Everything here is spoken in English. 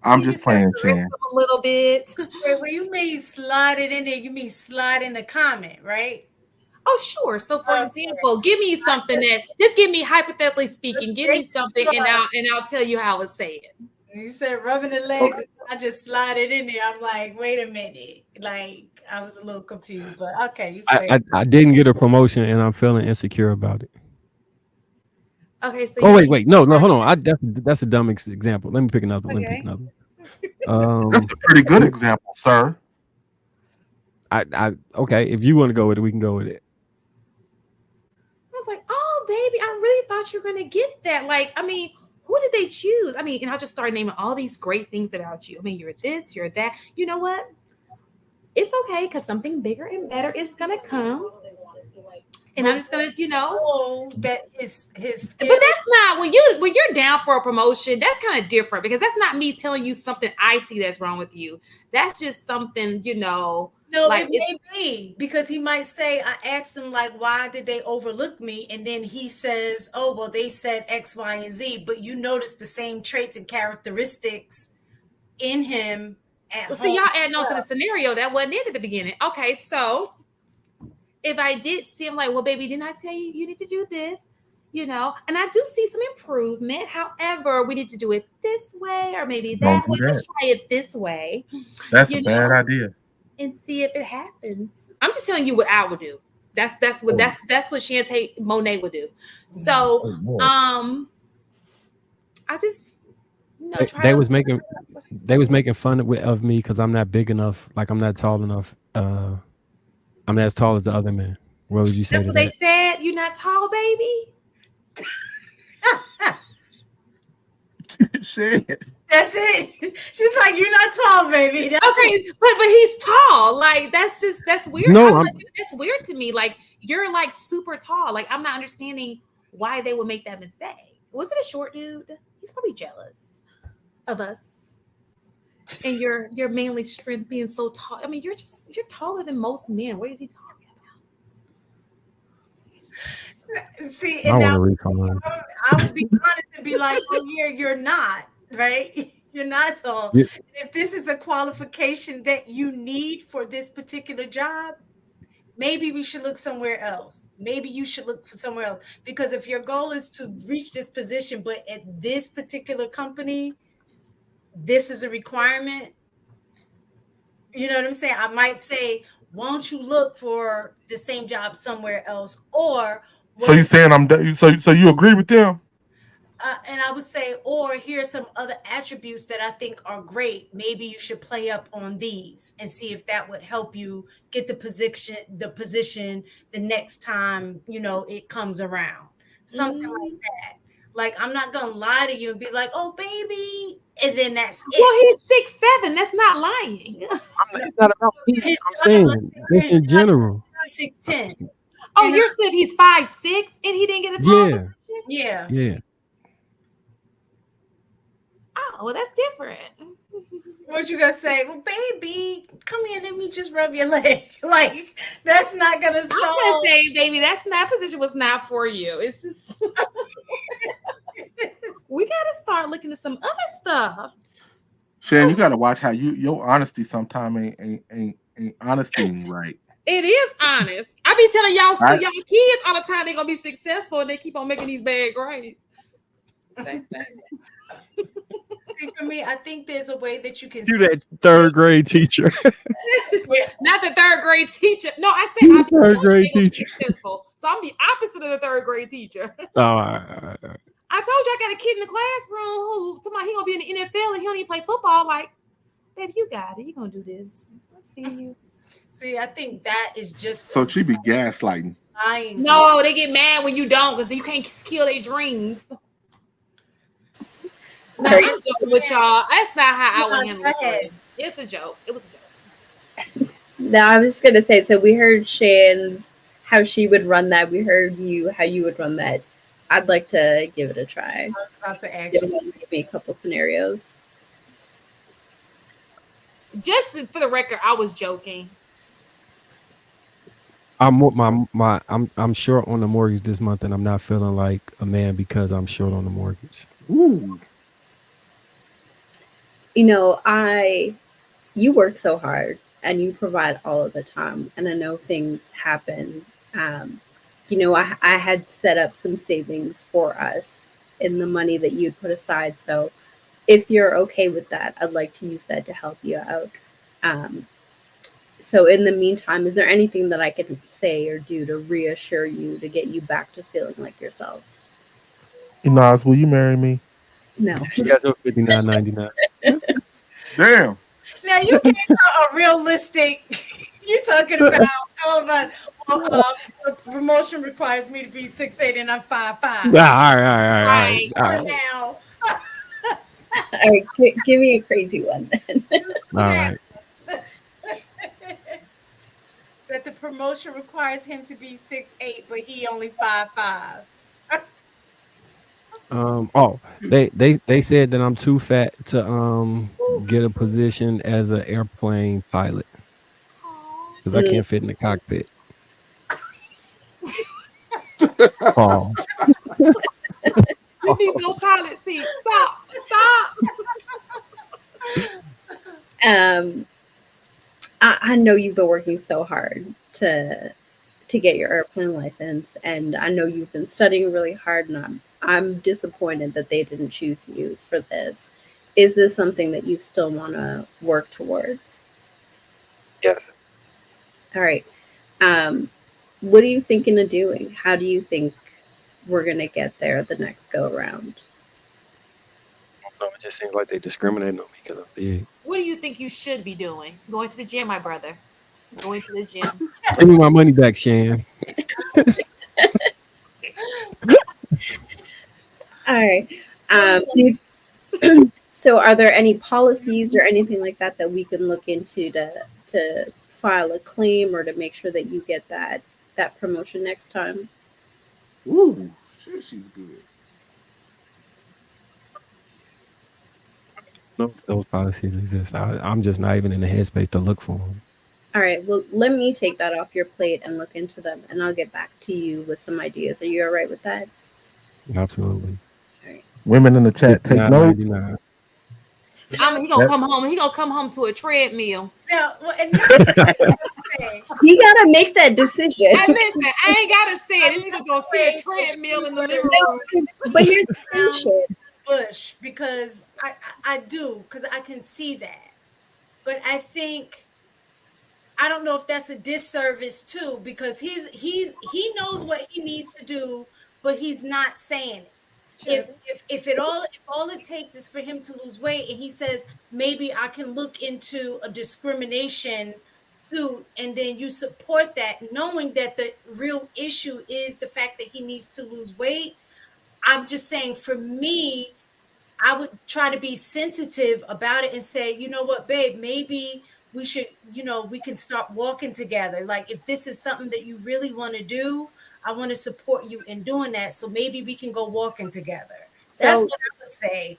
I'm You just just have playing, to risk Chan. them a little bit. Wait, when you mean slide it in there, you mean slide in the comment, right? Oh, sure. So, for Okay. example, give me I something that just give me hypothetically speaking, give me just something, and I'll tell you how it's said. you said rubbing the legs, Okay. and I just slide it in there. I'm like, wait a minute. Like I was a little confused, but okay, you I, clear. I I didn't get a promotion and I'm feeling insecure about it. Okay, so Oh you wait, need no, no, hold to on. That's a dumb example. Let me pick another. Let me pick okay. another. That's Um, a pretty good example, sir. I okay. If you want to go with it, we can go with it. I was like, oh, baby, I really thought you were going to get that. Like, I mean, who did they choose? I mean, and I'll just start naming all these great things about you. I mean, you're this, you're that. You know what? It's okay because something bigger and better is going to come. And But I'm just going to, oh, that his but skill. that's not when you're down for a promotion, that's kind of different because that's not me telling you something I see that's wrong with you. That's just something, No, like it it's may be because he might say, I asked him, like, why did they overlook me? And then he says, oh, well, they said X, Y, and Z, but you notice the same traits and characteristics in him at well, see, home. y'all adding on to the scenario that wasn't it at the beginning. Okay, so if I did seem like, well, baby, didn't I tell you you need to do this? And I do see some improvement. However, we need to do it this way or maybe Don't that do way. that. Let's try it this way, That's a you bad know, idea. and see if it happens. I'm just telling you what I would do. That's what Oh, Shantae Monet would do. So oh Lord. I just They, try they to. was making they was making fun of me because I'm not big enough. Like I'm not tall enough. I'm not as tall as the other man. What would you say That's to what they that? said. You're not tall, baby. Shit. That's it. She's like, you're not tall, baby. That's it. Okay, but he's tall. Like that's weird. No, I'm like I'm that's weird to me. Like you're like super tall. Like I'm not understanding why they would make that mistake. Was it a short dude? He's probably jealous of us and your manly strength being so tall. I mean, you're taller than most men. What is he talking See, I and want now to refund. I would be honest and be like, well, yeah, you're not, right? You're not tall. Yeah, If this is a qualification that you need for this particular job, maybe we should look somewhere else. Maybe you should look for somewhere else. Because if your goal is to reach this position, but at this particular company, this is a requirement, you know what I'm saying? I might say, won't you look for the same job somewhere else? Or So what you if saying so you agree with them? and I would say, or here's some other attributes that I think are great. Maybe you should play up on these and see if that would help you get the position the next time, it comes around. about? Something like that. Like I'm not gonna lie to you and be like, oh baby, and then that's it. Well, he's 6'7". That's not lying. No, it's not about me. his I'm job, let's saying say for it's his in job, general. he's 6'10. Oh, You know, you're saying he's 5'6" and he didn't get a tall Yeah, position? yeah. yeah. Oh, well, that's different. What you gonna say? Well, baby, come here, let me just rub your leg. Like, that's not gonna I'm gonna solve. say, baby, that position was not for you. It's just we gotta start looking at some other stuff. Shan, you gotta watch how your honesty sometime ain't honesting right. It is honest. I be telling Right? y'all kids all the time they're gonna be successful and they keep on making these bad grades. Same thing. See, for me, I think there's a way that you can You see that third grade teacher. it. Not the third grade teacher. No, I said I You be the third telling them grade they're gonna be teacher. successful. So I'm the opposite of the third grade teacher. Oh, all right, all right. I told you I got a kid in the classroom who told me he gonna be in the NFL and he don't even play football. Like, baby, you got it. You gonna do this. I see you. See, I think that is just So as she be gaslighting. lying. No, they get mad when you don't because you can't kill their dreams. No, No, I'm joking with y'all. That's not how I would Nas, handle go a ahead. friend. It's a joke. It was a joke. No, I was just gonna say. So we heard Shan's how she would run that. We heard you how you would run that. I'd like to give it a try. I was about to ask Give you. me a couple scenarios. Just for the record, I was joking. I'm short on the mortgage this month, and I'm not feeling like a man because I'm short on the mortgage. Ooh. You know, you work so hard and you provide all of the time, and I know things happen. Um, you know, I had set up some savings for us in the money that you'd put aside. So if you're okay with that, I'd like to use that to help you out. Um, so in the meantime, is there anything that I can say or do to reassure you to get you back to feeling like yourself? Nas, will you marry me? No. She got your $59.99. Damn. Now you gave her a realistic. You're talking about all of us. Well, the promotion requires me to be 6'8" and I'm 5'5". Ah, all right, all right, all right, Come all on right. now. All right, give me a crazy one then. All right. That the promotion requires him to be 6'8", but he only 5'5". Oh, they said that I'm too fat to get a position as an airplane pilot because I Mm, can't fit in the cockpit. Pause. You need no pilot seat. Stop. Stop. um, I know you've been working so hard to get your airplane license, and I know you've been studying really hard, and I'm disappointed that they didn't choose you for this. Is this something that you still want to work towards? Yes. All right. Um, what are you thinking of doing? How do you think we're gonna get there the next go around? No, it just seems like they discriminating on me because I'm big. What do you think you should be doing? Going to the gym, my brother. Going to the gym. Give me my money back, Shan. All right. So are there any policies or anything like that that we can look into to file a claim or to make sure that you get that promotion next time? Ooh, shit, she's good. No, those policies exist. I'm just not even in the headspace to look for them. All right. Well, let me take that off your plate and look into them, and I'll get back to you with some ideas. Are you all right with that? Absolutely. All right. Women in the chat, take notes. $59.99. He gonna come home. He gonna come home to a treadmill. Now, and this is what I'm saying. You gotta make that decision. Hey, listen, I ain't gotta say it. He's gonna see a treadmill in the living room. But here's the thing, Shan. Bush, because I do, because I can see that. But I think, I don't know if that's a disservice too, because he knows what he needs to do, but he's not saying it. If all it takes is for him to lose weight, and he says maybe I can look into a discrimination suit, and then you support that, knowing that the real issue is the fact that he needs to lose weight. I'm just saying, for me, I would try to be sensitive about it and say, you know what, babe, maybe we should, we can start walking together. Like, if this is something that you really want to do, I want to support you in doing that. So maybe we can go walking together. That's So what I would say.